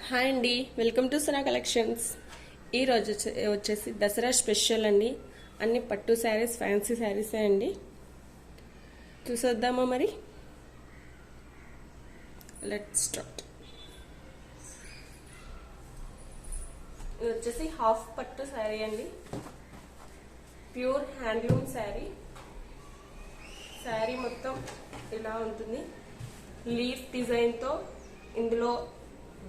Hi అండి, welcome to Suna collections. ఈరోజు వచ్చేసి దసరా స్పెషల్ అండి. అన్ని పట్టు శారీస్, ఫ్యాన్సీ శారీసే అండి. చూసొద్దామా మరి? Let's start. ఇది వచ్చేసి హాఫ్ పట్టు శారీ అండి, ప్యూర్ హ్యాండ్లూమ్ శారీ. శారీ మొత్తం ఇలా ఉంటుంది. లీఫ్ డిజైన్తో, ఇందులో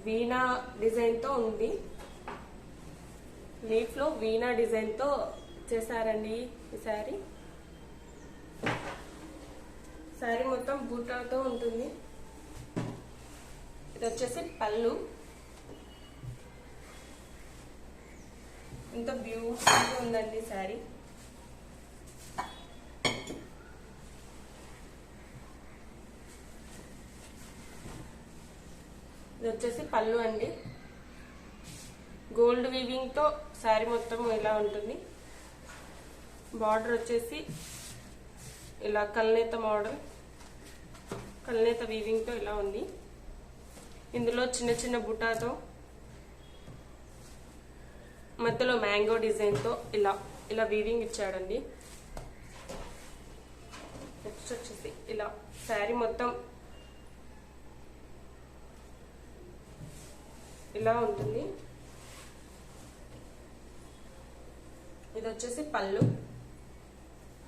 వీణా డిజైన్తో ఉంది. లీఫ్లో వీణా డిజైన్తో చేశారండి ఈ శారీ. శారీ మొత్తం బూటాతో ఉంటుంది. ఇది వచ్చేసి పళ్ళు. ఇంత బ్యూటిఫుల్గా ఉందండి శారీ. ఇది వచ్చేసి పళ్ళు అండి. గోల్డ్ వీవింగ్ తో శారీ మొత్తం ఇలా ఉంటుంది. బార్డర్ వచ్చేసి ఇలా కల్నేత మోడల్, కల్నేత వీవింగ్ తో ఇలా ఉంది. ఇందులో చిన్న చిన్న బుటాతో, మధ్యలో మ్యాంగో డిజైన్ తో ఇలా ఇలా వీవింగ్ ఇచ్చాడండి. నెక్స్ట్ వచ్చేసి ఇలా శారీ మొత్తం ఇలా ఉంటుంది. ఇది వచ్చేసి పళ్ళు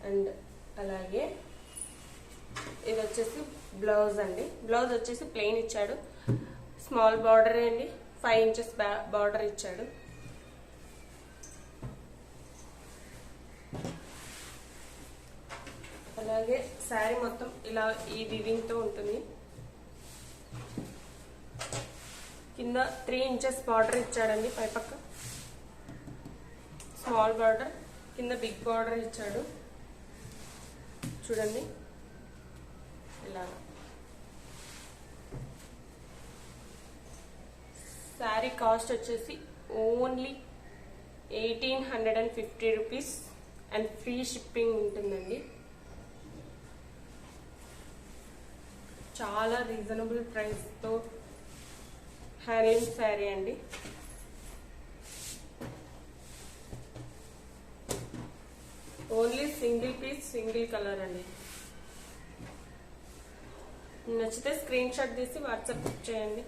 అండ్ అలాగే ఇది వచ్చేసి బ్లౌజ్ అండి. బ్లౌజ్ వచ్చేసి ప్లెయిన్ ఇచ్చాడు. స్మాల్ బార్డర్ అండి, 5 ఇంచెస్ బార్డర్ ఇచ్చాడు. అలాగే శారీ మొత్తం ఇలా ఈ వీవింగ్ తో ఉంటుంది. కింద 3 ఇంచెస్ బార్డర్ ఇచ్చాడండి, పైపక్క స్మాల్ బార్డర్, కింద బిగ్ బార్డర్ ఇచ్చాడు. చూడండి ఇలా. శారీ కాస్ట్ వచ్చేసి only 1850 rupees and free shipping ఉంటుందండి. చాలా రీజనబుల్ ప్రైస్తో హ్యాండ్లూమ్ శారీ అండి. Only single piece, single colour అండి. నచ్చితే స్క్రీన్ షాట్ తీసి వాట్సాప్ చేయండి.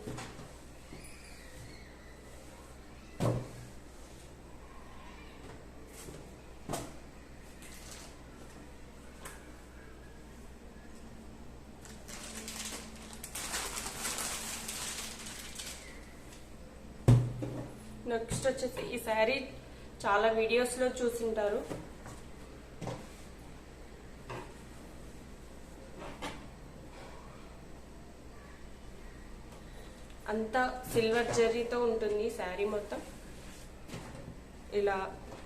నెక్స్ట్ వచ్చేసి ఈ శారీ చాలా వీడియోస్లో చూసింటారు. అంతా సిల్వర్ జరీతో ఉంటుంది శారీ మొత్తం. ఇలా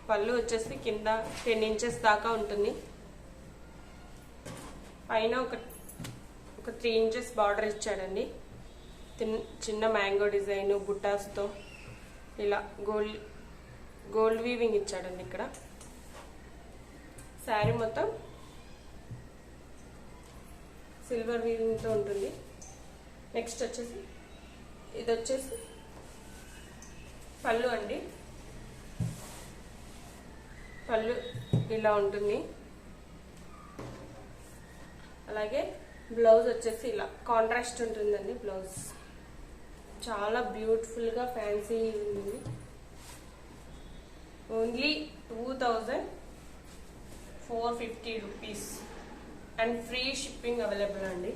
పళ్ళు వచ్చేసి కింద 10 ఇంచెస్ దాకా ఉంటుంది. పైన ఒక 3 ఇంచెస్ బార్డర్ ఇచ్చాడండి. చిన్న మ్యాంగో డిజైన్ బుట్టాస్తో ఇలా గోల్డ్ వీవింగ్ ఇచ్చాడండి ఇక్కడ. శారీ మొత్తం సిల్వర్ వీవింగ్తో ఉంటుంది. నెక్స్ట్ వచ్చేసి ఇది వచ్చేసి పళ్ళు అండి. పళ్ళు ఇలా ఉంటుంది. అలాగే బ్లౌజ్ వచ్చేసి ఇలా కాంట్రాస్ట్ ఉంటుందండి. బ్లౌజ్ చాలా బ్యూటిఫుల్గా ఫ్యాన్సీ ఉంది. Only 2450 rupees and free shipping available అండి.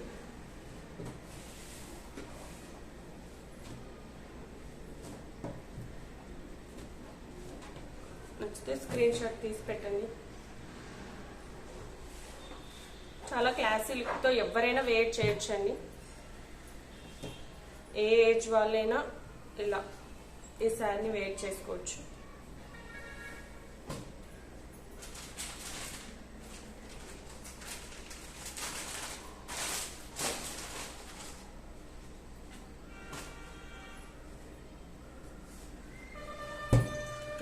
నచ్చితే స్క్రీన్ షాట్ తీసి పెట్టండి. చాలా క్లాసీ లుక్తో ఎవరైనా వేర్ చేయొచ్చండి. ఏ ఏజ్ వాళ్ళైనా ఇలా ఈ శారీని వేర్ చేసుకోవచ్చు.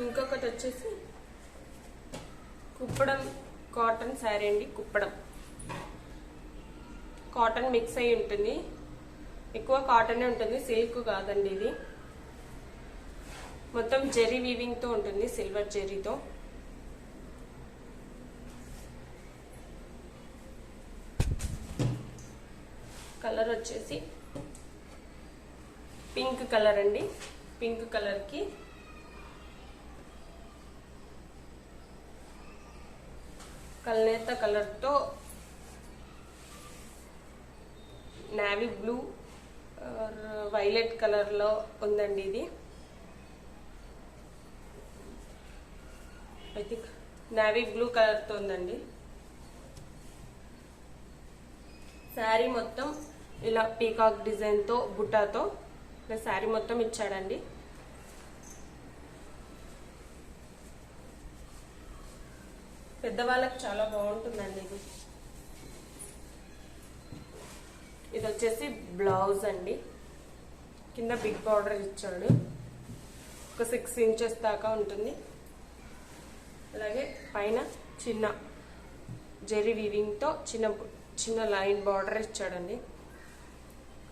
ఇంకొకటి వచ్చేసి కుప్పడం కాటన్ శారీ అండి. కుప్పడం కాటన్ మిక్స్ అయి ఉంటుంది. ఎక్కువ కాటనే ఉంటుంది, సిల్క్ కాదండి ఇది. మొత్తం జెరీ వీవింగ్ తో ఉంటుంది, సిల్వర్ జెరీతో. కలర్ వచ్చేసి పింక్ కలర్ అండి. పింక్ కలర్ కి కల్నేత కలర్ తో నావీ బ్లూ వైలెట్ కలర్ లో ఉందండి. ఇది I think navy blue colour తో ఉందండి. శారీ మొత్తం ఇలా పీకాక్ డిజైన్ తో బుట్టాతో ఇలా శారీ మొత్తం ఇచ్చాడండి. పెద్దవాళ్ళకి చాలా బాగుంటుందండి ఇది. ఇది వచ్చేసి బ్లౌజ్ అండి. కింద బిగ్ బార్డర్ ఇచ్చాడు, ఒక 6 ఇంచెస్ దాకా ఉంటుంది. అలాగే పైన చిన్న జెరీ వీవింగ్ తో చిన్న లైన్ బార్డర్ ఇచ్చాడండి,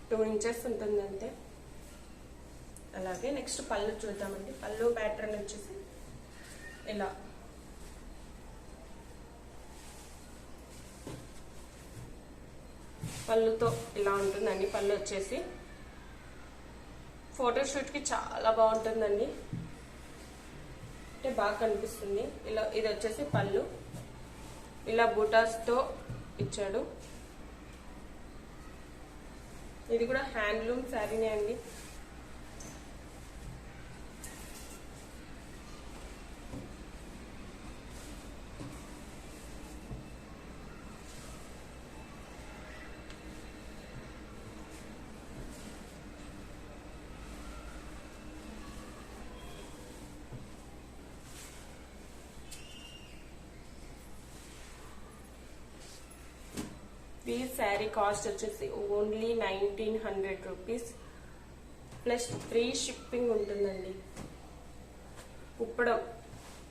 2 ఇంచెస్ ఉంటుంది అంతే. అలాగే నెక్స్ట్ పళ్ళు చూద్దామండి. పళ్ళు ప్యాటర్న్ వచ్చేసి ఇలా పళ్ళుతో ఇలా ఉంటుందండి. పళ్ళు వచ్చేసి ఫోటోషూట్ కి చాలా బాగుంటుందండి, అంటే బాగా కనిపిస్తుంది. ఇలా ఇది వచ్చేసి పళ్ళు, ఇలా బూటాస్ తో ఇచ్చాడు. ఇది కూడా హ్యాండ్లూమ్ శారీనే అండి. ఈ శారీ కాస్ట్ వచ్చేసి only 1900 rupees plus free shipping ఉంటుందండి. ఉప్పడం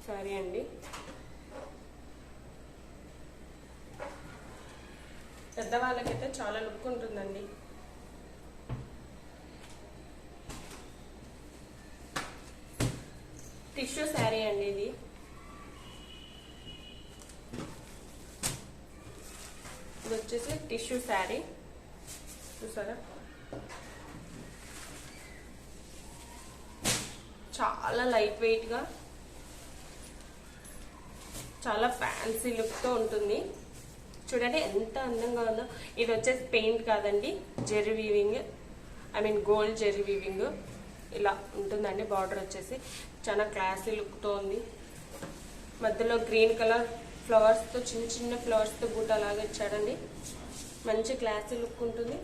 శారీ అండి. పెద్దవాళ్ళకైతే చాలా లుక్ ఉంటుందండి. టిష్యూ శారీ అండి ఇది. ఇది వచ్చేసి టిష్యూ శారీ చూసారా, చాలా లైట్ వెయిట్ గా చాలా ఫ్యాన్సీ లుక్ తో ఉంటుంది. చూడండి ఎంత అందంగా ఉందో. ఇది వచ్చేసి పెయింట్ కాదండి, zari weaving, I mean gold zari weaving ఇలా ఉంటుందండి. బార్డర్ వచ్చేసి చాలా క్లాసీ లుక్ తో ఉంది. మధ్యలో గ్రీన్ కలర్ ఫ్లవర్స్ తో చిన్న చిన్న ఫ్లవర్స్ తో బూటా లాగా ఇచ్చాడండి. మంచి క్లాసీ లుక్ ఉంటుంది.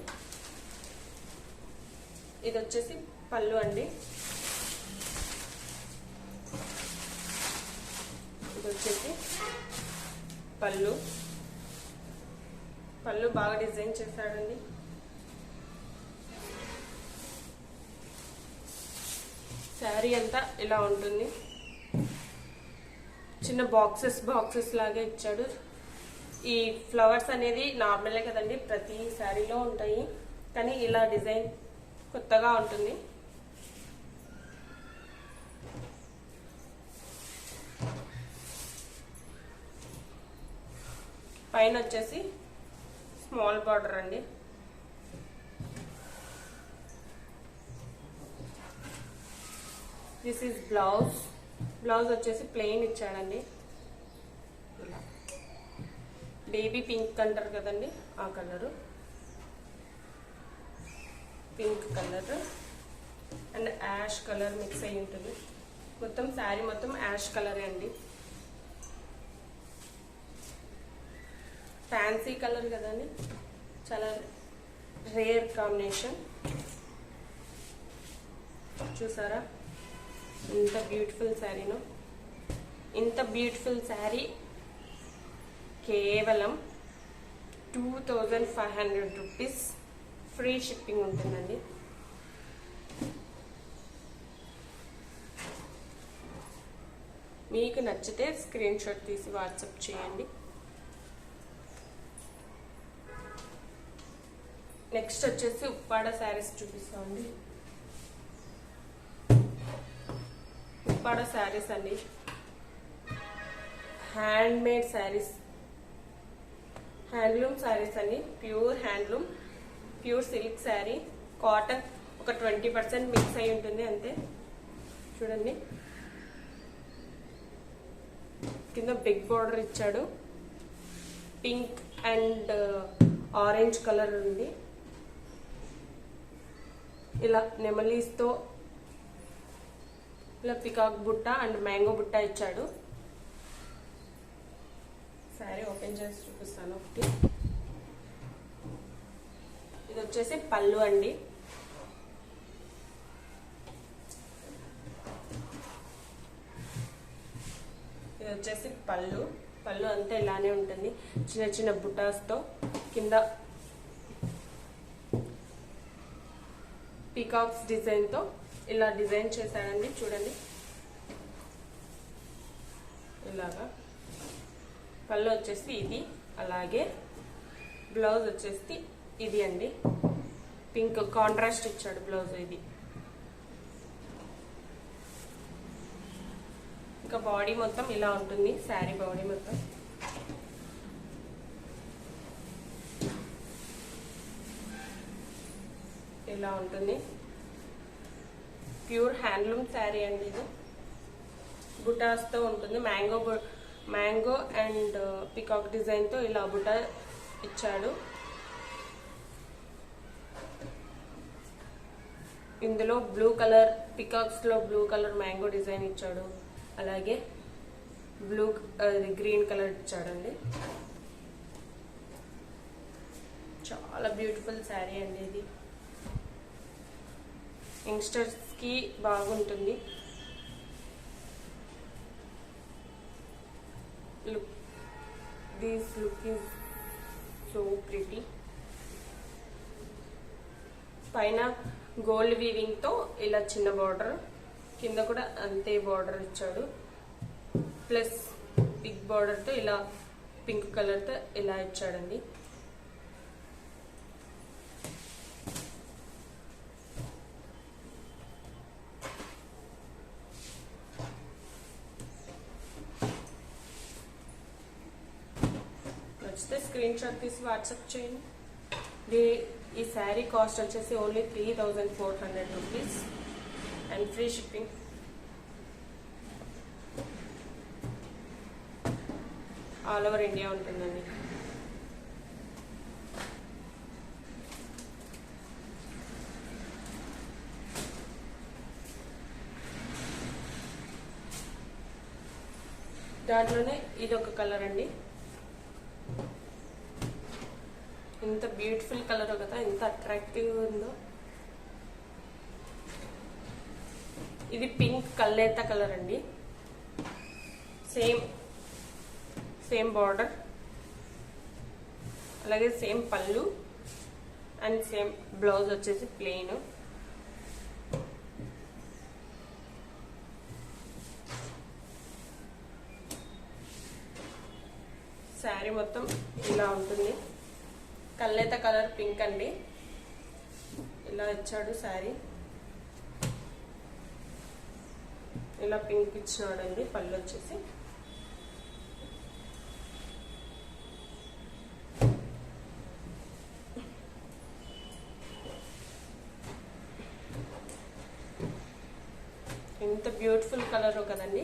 ఇది వచ్చేసి పళ్ళు అండి. ఇది వచ్చేసి పళ్ళు బాగా డిజైన్ చేశాడండి. శారీ అంతా ఇలా ఉంటుంది. చిన్న బాక్సెస్ లాగా ఇచ్చాడు. ఈ ఫ్లవర్స్ అనేది నార్మలే కదండి, ప్రతి శారీలో ఉంటాయి, కానీ ఇలా డిజైన్ కొత్తగా ఉంటుంది. పైన వచ్చేసి స్మాల్ బార్డర్ అండి. దిస్ ఈజ్ బ్లౌజ్ వచ్చేసి ప్లెయిన్ ఇచ్చాడండి. ఇలా బేబీ పింక్ అంటారు కదండి, ఆ colour, pink colour and ash colour mix అయి ఉంటుంది. మొత్తం శారీ మొత్తం యాష్ కలరే అండి. ఫ్యాన్సీ కలర్ కదండి, చాలా రేర్ కాంబినేషన్. చూసారా ఇంత బ్యూటిఫుల్ శారీను. ఇంత బ్యూటిఫుల్ శారీ కేవలం 2500 రూపీస్ ఫ్రీ షిప్పింగ్ ఉంటుందండి. మీకు నచ్చితే స్క్రీన్ షాట్ తీసి వాట్సాప్ చేయండి. నెక్స్ట్ వచ్చేసి ఉప్పాడ శారీస్ చూపిస్తామండి. ఉప్పాడ శారీస్ అండి, handmade sarees, handloom sarees అండి, pure handloom, pure silk saree, cotton ఒక 20% మిక్స్ అయి ఉంటుంది అంతే. చూడండి కింద బిగ్ బార్డర్ ఇచ్చాడు, పింక్ అండ్ ఆరెంజ్ కలర్ ఉంది. ఇలా నెమలీస్తో ఇలా పికాక్ బుట్ట అండ్ మ్యాంగో బుట్ట ఇచ్చాడు. శారీ ఓపెన్ చేసి చూపిస్తాను ఒకటి. ఇది వచ్చేసి పళ్ళు అండి. ఇది వచ్చేసి పళ్ళు అంతా ఇలానే ఉంటుంది, చిన్న చిన్న బుటాస్తో. కింద పీకాక్స్ డిజైన్తో ఇలా డిజైన్ చేశాడండి. చూడండి ఇలాగా పళ్ళు వచ్చేసి ఇది, అలాగే బ్లౌజ్ వచ్చేసి ఇది అండి, పింక్ కాంట్రాస్ట్ ఇచ్చాడు బ్లౌజ్ ఇది. ఇంకా బాడీ మొత్తం ఇలా ఉంటుంది, శారీ బాడీ మొత్తం. ఇలా ఉంటుంది, ప్యూర్ హ్యాండ్లూమ్ శారీ అండి ఇది. బుటాస్తో ఉంటుంది, మ్యాంగో అండ్ పికాక్ డిజైన్తో ఇలా బుటా ఇచ్చాడు. ఇందులో బ్లూ కలర్ పికాక్స్లో బ్లూ కలర్ మ్యాంగో డిజైన్ ఇచ్చాడు, అలాగే గ్రీన్ కలర్ ఇచ్చాడండి. చాలా బ్యూటిఫుల్ శారీ అండి ఇది, యంగ్స్టర్స్కి బాగుంటుంది. This look is so pretty. పైన గోల్డ్ వీవింగ్ తో ఇలా చిన్న బార్డర్, కింద కూడా అంతే బార్డర్ ఇచ్చాడు, ప్లస్ బిగ్ బార్డర్ తో ఇలా పింక్ కలర్ తో ఇలా ఇచ్చాడండి. నచ్చితే స్క్రీన్ షాట్ తీసి వాట్సాప్ చేయండి. ఈ శారీ కాస్ట్ వచ్చేసి only 3400 rupees and free shipping. All over India ఉంటుందండి. దాంట్లోనే ఇది ఒక కలర్ అండి, ఇంత బ్యూటిఫుల్ కలర్ కదా, ఎంత అట్రాక్టివ్ ఉందో. ఇది పింక్ కల్లేత కలర్ అండి, సేమ్ బార్డర్, అలాగే సేమ్ పళ్ళు అండ్ సేమ్ బ్లౌజ్ వచ్చేసి ప్లెయిన్. శారీ మొత్తం ఇలా ఉంటుంది, కల్లేత కలర్ పింక్ అండి, ఇలా ఇచ్చాడు శారీ. ఇలా పింక్ ఇచ్చినాడండి. పళ్ళు వచ్చేసి ఎంత బ్యూటిఫుల్ కలర్ కదండి.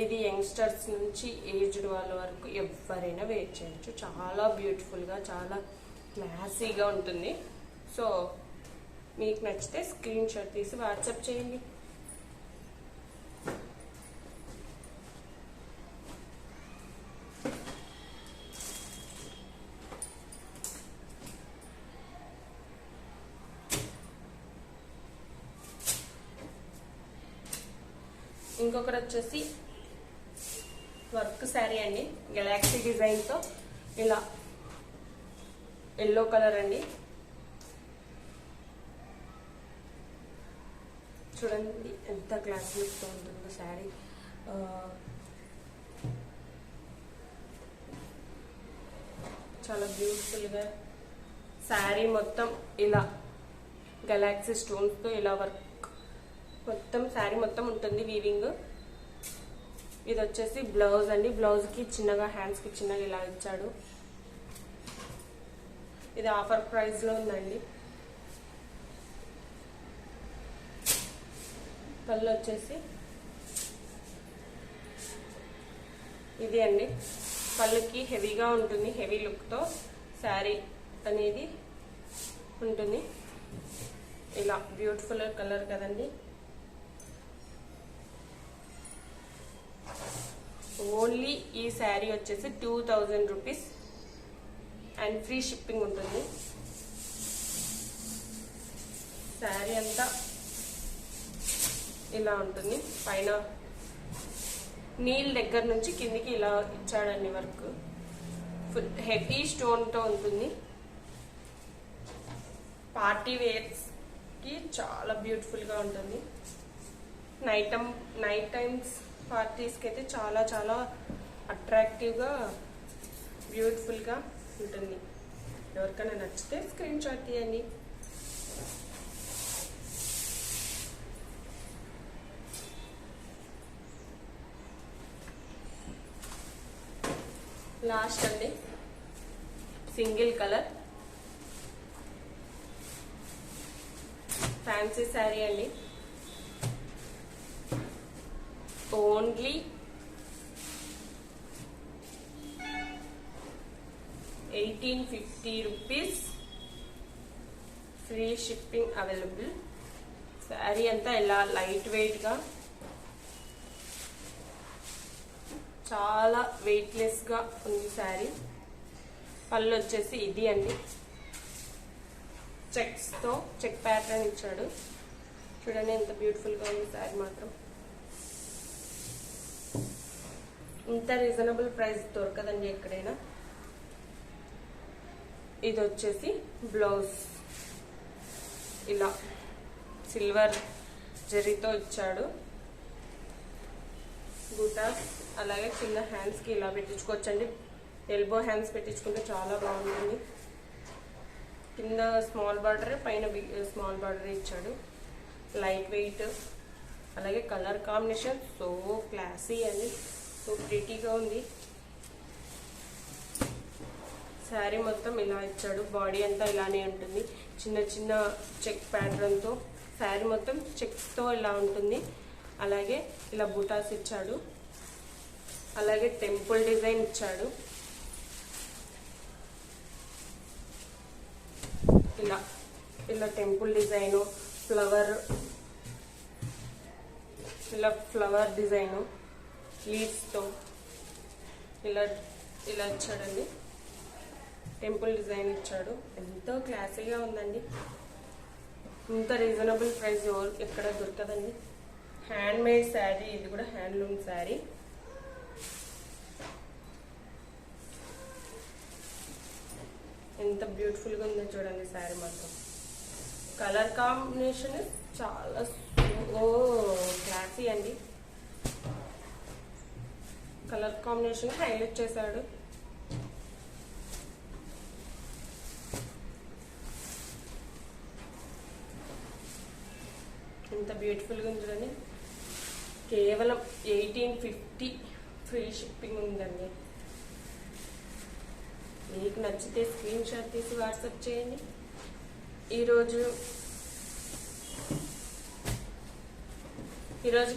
ఇది యంగ్స్టర్స్ నుంచి ఏజ్డ్ వాళ్ళ వరకు ఎవరైనా వేర్ చేయొచ్చు. చాలా బ్యూటిఫుల్గా, చాలా క్లాసీగా ఉంటుంది. సో మీకు నచ్చితే స్క్రీన్ షాట్ తీసి వాట్సాప్ చేయండి. ఇంకొకటి వచ్చేసి వర్క్ శారీ అండి, గెలాక్సీ డిజైన్తో ఇలా ఎల్లో కలర్ అండి. చూడండి ఎంత క్లాస్ లుక్తో ఉంటుందో శారీ. చాలా బ్యూటిఫుల్గా శారీ మొత్తం ఇలా గెలాక్సీ స్టోన్స్తో ఇలా వర్క్ మొత్తం శారీ మొత్తం ఉంటుంది వీవింగ్. ఇది వచ్చేసి బ్లౌజ్ అండి. బ్లౌజ్ కి చిన్నగా హ్యాండ్స్ కి చిన్నగా ఇలా ఇచ్చాడు. ఇది ఆఫర్ ప్రైస్ లో ఉందండి. పళ్ళు వచ్చేసి ఇది అండి. పళ్ళుకి హెవీగా ఉంటుంది. హెవీ లుక్ తో శారీ అనేది ఉంటుంది. ఇలా బ్యూటిఫుల్ కలర్ కదండి. ఓన్లీ ఈ శారీ వచ్చేసి 2000 రూపీస్ అండ్ ఫ్రీ షిప్పింగ్ ఉంటుంది. శారీ అంతా ఇలా ఉంటుంది. పైన నీల్ దగ్గర నుంచి కిందికి ఇలా ఇచ్చాడండి వర్క్. ఫుల్ హెవీ స్టోన్ తో ఉంటుంది. పార్టీ వేర్స్ కి చాలా బ్యూటిఫుల్ గా ఉంటుంది. నైట్ టైమ్స్ పార్టీస్ కి అయితే చాలా చాలా అట్రాక్టివ్ గా బ్యూటిఫుల్ గా ఉంటుంది. ఎవరికైనా నచ్చితే స్క్రీన్ షాట్ తీయండి. లాస్ట్ అండి సింగిల్ కలర్ ఫ్యాన్సీ శారీ అండి. Only 1850 rupees free shipping available. Sari అంతా ఇలా లైట్ వెయిట్ గా చాలా వెయిట్లెస్ గా ఉంది శారీ. పళ్ళు వచ్చేసి ఇది అండి. చెక్స్ తో చెక్ ప్యాటర్న్ ఇచ్చాడు. చూడండి ఎంత బ్యూటిఫుల్ గా ఉంది శారీ మాత్రం. ఇంత రీజనబుల్ ప్రైస్ దొరకదండి ఎక్కడైనా. ఇది వచ్చేసి బ్లౌజ్ ఇలా సిల్వర్ జరీతో ఇచ్చాడు. బూటాస్ అలాగే కింద హ్యాండ్స్ కి ఇలా పెట్టించుకోవచ్చండి. ఎల్బో హ్యాండ్స్ పెట్టించుకుంటే చాలా బాగుంటుంది. కింద స్మాల్ బార్డర్ పైన స్మాల్ బార్డర్ ఇచ్చాడు. లైట్ వెయిట్ అలాగే కలర్ కాంబినేషన్ సో క్లాసీ అండి. సో ప్రిటీగా ఉంది. శారీ మొత్తం ఇలా ఇచ్చాడు. బాడీ అంతా ఇలానే ఉంటుంది. చిన్న చిన్న చెక్ ప్యాటర్న్ తో శారీ మొత్తం చెక్స్ తో ఇలా ఉంటుంది. అలాగే ఇలా బూటాస్ ఇచ్చాడు. అలాగే టెంపుల్ డిజైన్ ఇచ్చాడు. ఇలా ఇలా temple design flower design leaves తో ఇలా ఇలా ఇచ్చాడండి. టెంపుల్ డిజైన్ ఇచ్చాడు. ఎంతో క్లాసీగా ఉందండి. ఇంత రీజనబుల్ ప్రైస్ ఎక్కడ దొరకదండి. Handmade saree. ఇది కూడా హ్యాండ్లూమ్ శారీ. ఎంత బ్యూటిఫుల్ గా ఉందో చూడండి శారీ మాత్రం. కలర్ కాంబినేషన్ చాలా క్లాసీ అండి. కలర్ కాంబినేషన్ హైలైట్ చేశాడు. ఎంత బ్యూటిఫుల్ గా ఉంది చూడండి. కేవలం 1850 ఫ్రీ షిప్పింగ్ ఉందండి. మీకు నచ్చితే స్క్రీన్ షాట్ తీసి వాట్సాప్ చేయండి. ఈరోజు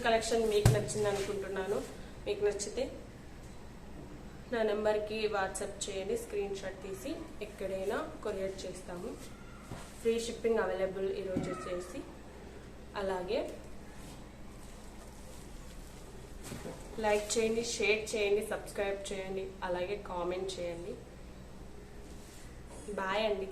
కలెక్షన్ మీకు నచ్చింది అనుకుంటున్నాను. మీకు నచ్చితే నా నెంబర్కి వాట్సాప్ చేయండి. స్క్రీన్ షాట్ తీసి ఎక్కడైనా కొరియర్ చేస్తాము. ఫ్రీ షిప్పింగ్ అవైలబుల్ ఈరోజు వచ్చేసి. అలాగే లైక్ చేయండి, షేర్ చేయండి, సబ్స్క్రైబ్ చేయండి, అలాగే కామెంట్ చేయండి. బాయ్ అండి.